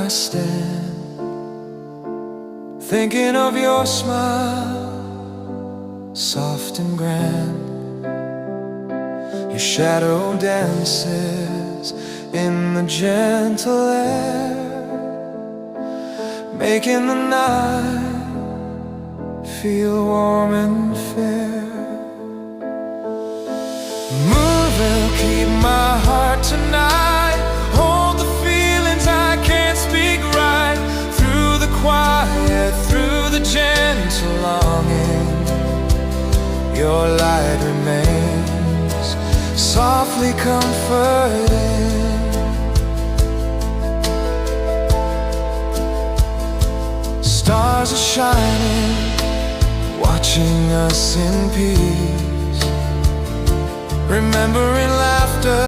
I stand, thinking of your smile, soft and grand. Your shadow dances in the gentle air, making the night feel warm and fair. Moon will keep my heart tonight, hold the feelings I can't speak right. Through the quiet, through the gentle longing, your light remains softly comforting. Stars are shining, watching us in peace, remembering laughter.